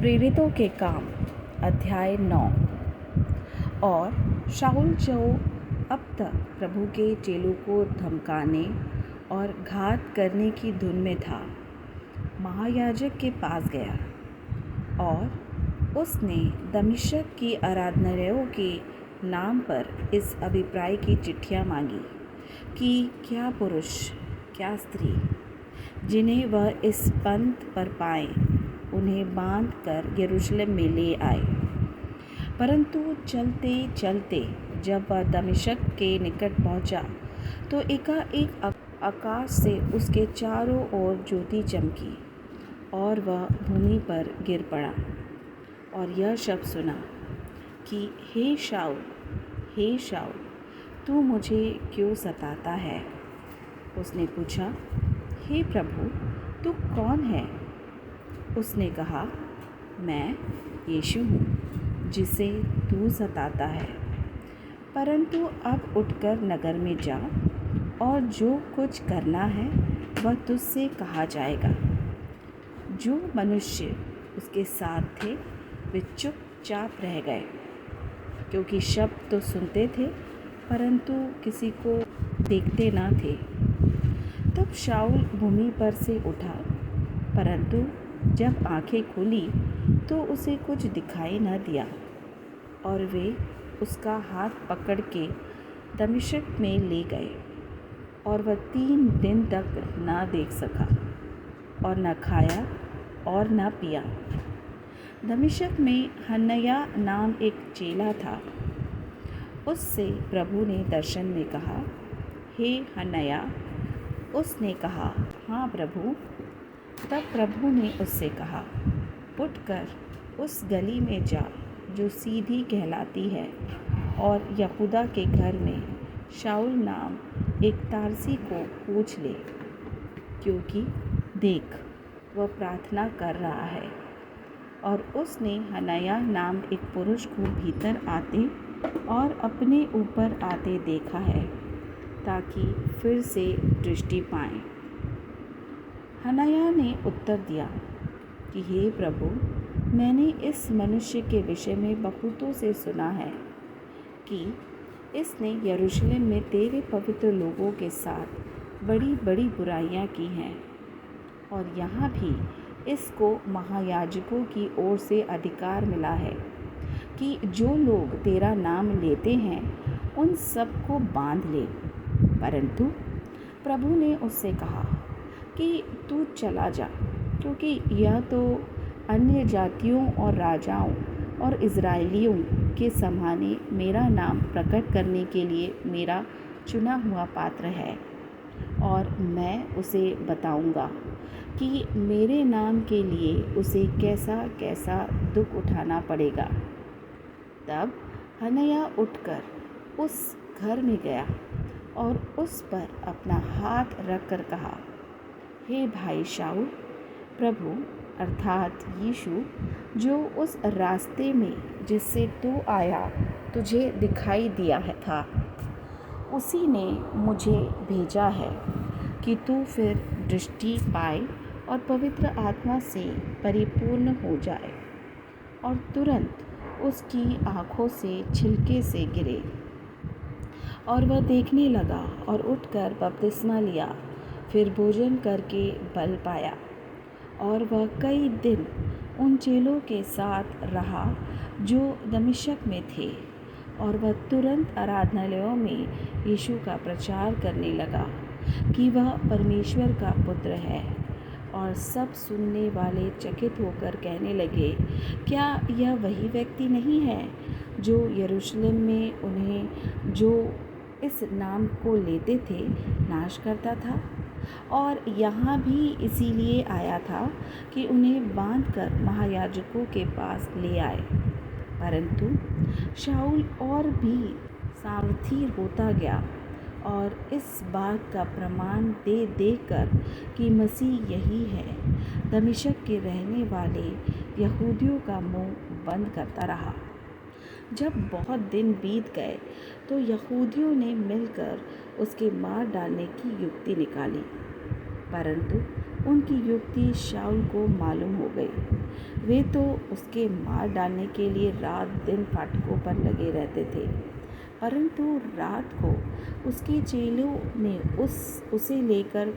प्रेरितों के काम अध्याय 9। और शाऊल जो अब तक प्रभु के चेलों को धमकाने और घात करने की धुन में था, महायाजक के पास गया और उसने दमिश्क की आराधनालयों के नाम पर इस अभिप्राय की चिट्ठियाँ मांगी कि क्या पुरुष क्या स्त्री जिन्हें वह इस पंथ पर पाए उन्हें बांध कर यरूशलेम में ले आए। परंतु चलते चलते जब वह दमिश्क के निकट पहुंचा तो एकाएक आकाश से उसके चारों ओर ज्योति चमकी और वह भूमि पर गिर पड़ा और यह शब्द सुना कि हे शाऊल, तू मुझे क्यों सताता है? उसने पूछा, हे प्रभु, तू कौन है? उसने कहा, मैं यीशु हूँ जिसे तू सताता है। परंतु अब उठकर नगर में जा और जो कुछ करना है वह तुझसे कहा जाएगा। जो मनुष्य उसके साथ थे वे चुपचाप रह गए, क्योंकि शब्द तो सुनते थे परंतु किसी को देखते न थे। तब शाऊल भूमि पर से उठा, परंतु जब आंखें खुली तो उसे कुछ दिखाई न दिया और वे उसका हाथ पकड़ के दमिश्क में ले गए और वह 3 दिन तक न देख सका और न खाया और न पिया। दमिश्क में हनन्याह नाम एक चेला था। उससे प्रभु ने दर्शन में कहा, हे हनन्याह। उसने कहा, हाँ प्रभु। तब प्रभु ने उससे कहा, उठकर उस गली में जा जो सीधी कहलाती है और यहूदा के घर में शाऊल नाम एक तारसी को पूछ ले, क्योंकि देख वह प्रार्थना कर रहा है। और उसने हनन्याह नाम एक पुरुष को भीतर आते और अपने ऊपर आते देखा है, ताकि फिर से दृष्टि पाए। हनन्याह ने उत्तर दिया कि हे प्रभु, मैंने इस मनुष्य के विषय में बहुतों से सुना है कि इसने यरूशलेम में तेरे पवित्र लोगों के साथ बड़ी बड़ी बुराइयां की हैं, और यहाँ भी इसको महायाजकों की ओर से अधिकार मिला है कि जो लोग तेरा नाम लेते हैं उन सबको बांध ले। परंतु प्रभु ने उससे कहा कि तू चला जा, क्योंकि यह तो अन्य जातियों और राजाओं और इज़राइलियों के सामने मेरा नाम प्रकट करने के लिए मेरा चुना हुआ पात्र है, और मैं उसे बताऊंगा कि मेरे नाम के लिए उसे कैसा कैसा दुख उठाना पड़ेगा। तब हनन्याह उठकर उस घर में गया और उस पर अपना हाथ रखकर कहा, हे भाई शाऊल, प्रभु अर्थात यीशु जो उस रास्ते में जिससे तू आया तुझे दिखाई दिया था, उसी ने मुझे भेजा है कि तू फिर दृष्टि पाए और पवित्र आत्मा से परिपूर्ण हो जाए। और तुरंत उसकी आँखों से छिलके से गिरे और वह देखने लगा और उठकर बपतिस्मा लिया। फिर भोजन करके बल पाया और वह कई दिन उन चेलों के साथ रहा जो दमिश्क में थे, और वह तुरंत आराधनालयों में यीशु का प्रचार करने लगा कि वह परमेश्वर का पुत्र है। और सब सुनने वाले चकित होकर कहने लगे, क्या यह वही व्यक्ति नहीं है जो यरूशलेम में उन्हें जो इस नाम को लेते थे नाश करता था, और यहाँ भी इसीलिए आया था कि उन्हें बांधकर महायाजकों के पास ले आए। परंतु शाऊल और भी सामर्थी होता गया और इस बात का प्रमाण दे देकर कि मसीह यही है, दमिश्क के रहने वाले यहूदियों का मुंह बंद करता रहा। जब बहुत दिन बीत गए तो यहूदियों ने मिलकर उसके मार डालने की युक्ति निकाली, परंतु उनकी युक्ति शाऊल को मालूम हो गई। वे तो उसके मार डालने के लिए रात दिन फाटकों पर लगे रहते थे, परंतु रात को उसके चेलों ने उसे लेकर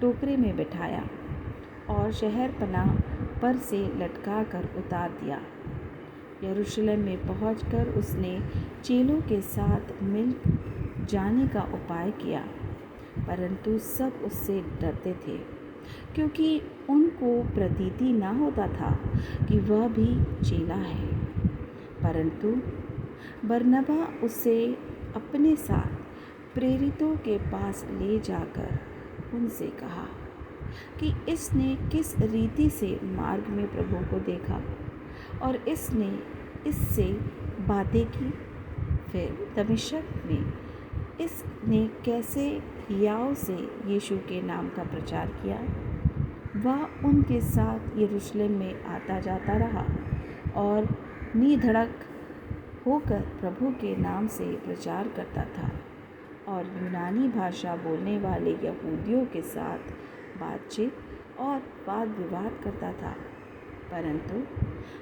टोकरे में बिठाया और शहर पनाह पर से लटका कर उतार दिया। यरूशलेम में पहुंचकर उसने चेलों के साथ मिल जाने का उपाय किया, परंतु सब उससे डरते थे, क्योंकि उनको प्रतीति न होता था कि वह भी चेला है। परंतु बरनबा उसे अपने साथ प्रेरितों के पास ले जाकर उनसे कहा कि इसने किस रीति से मार्ग में प्रभु को देखा और इसने इससे बातें की। फिर दमिश्क में इसने कैसे याव से यीशु के नाम का प्रचार किया। वह उनके साथ यरूशलेम में आता जाता रहा और निधड़क होकर प्रभु के नाम से प्रचार करता था और यूनानी भाषा बोलने वाले यहूदियों के साथ बातचीत और वाद विवाद करता था, परंतु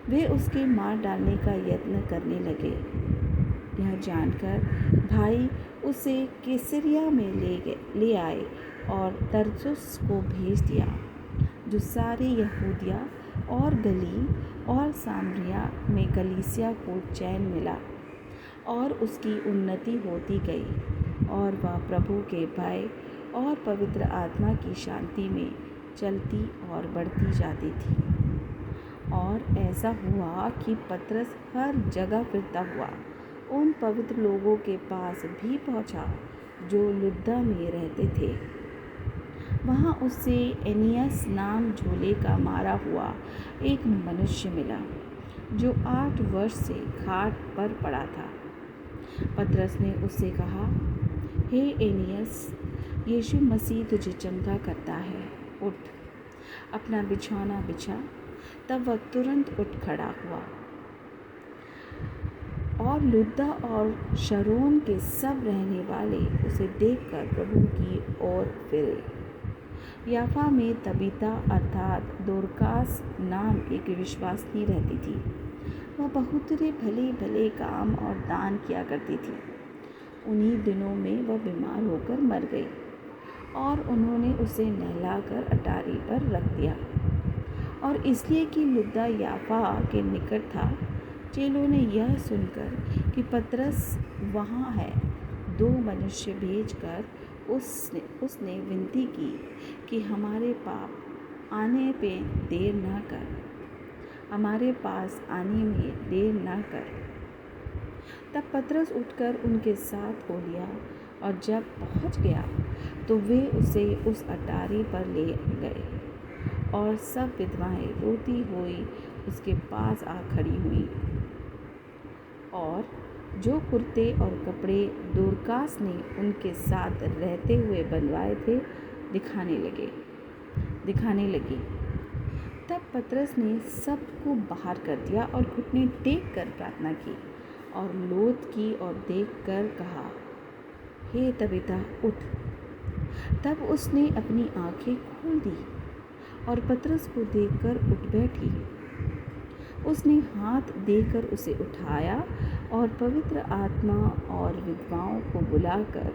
वे उसके मार डालने का यत्न करने लगे। यह जानकर भाई उसे कैसरिया में ले आए और तरसुस को भेज दिया, जो सारे यहूदिया और गलील और सामरिया में कलीसिया को चैन मिला और उसकी उन्नति होती गई और वह प्रभु के भय और पवित्र आत्मा की शांति में चलती और बढ़ती जाती थी। और ऐसा हुआ कि पतरस हर जगह फिरता हुआ उन पवित्र लोगों के पास भी पहुंचा जो लुद्दा में रहते थे। वहाँ उससे एनियस नाम झोले का मारा हुआ एक मनुष्य मिला, जो 8 वर्ष से खाट पर पड़ा था। पतरस ने उससे कहा, हे एनियस, यीशु मसीह तुझे चंगा करता है, उठ, अपना बिछौना बिछा। तब वह तुरंत उठ खड़ा हुआ और लुद्दा और शरोन के सब रहने वाले उसे देखकर प्रभु की ओर फिरे। याफा में तबीता अर्थात दोरकास नाम एक विश्वासिनी रहती थी। वह बहुत भले भले काम और दान किया करती थी। उन्हीं दिनों में वह बीमार होकर मर गई और उन्होंने उसे नहलाकर अटारी पर रख दिया। और इसलिए कि लुद्दा याफा के निकट था, चेलों ने यह सुनकर कि पतरस वहाँ है, 2 मनुष्य भेजकर उसने विनती की कि हमारे पास आने में देर न कर। तब पतरस उठकर उनके साथ हो लिया और जब पहुंच गया तो वे उसे उस अटारी पर ले गए और सब विधवाएं रोती हुई उसके पास आ खड़ी हुई और जो कुर्ते और कपड़े दोरकास ने उनके साथ रहते हुए बनवाए थे दिखाने लगी। तब पतरस ने सबको बाहर कर दिया और घुटने टेक कर प्रार्थना की और लोथ की और देख कर कहा, हे तबीता, उठ। तब उसने अपनी आंखें खोल दी और पतरस को देखकर उठ बैठी। उसने हाथ देकर उसे उठाया और पवित्र आत्मा और विधवाओं को बुलाकर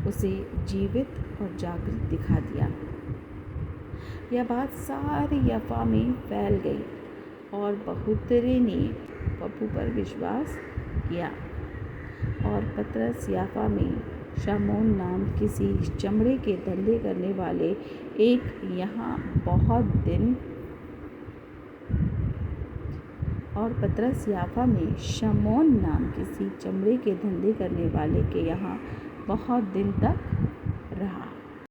उसे जीवित और जागृत दिखा दिया। यह बात सारे याफा में फैल गई और बहुतरे ने प्रभु पर विश्वास किया। और पतरस याफा में शमौन नाम किसी चमड़े के धंधे करने वाले एक यहाँ बहुत दिन तक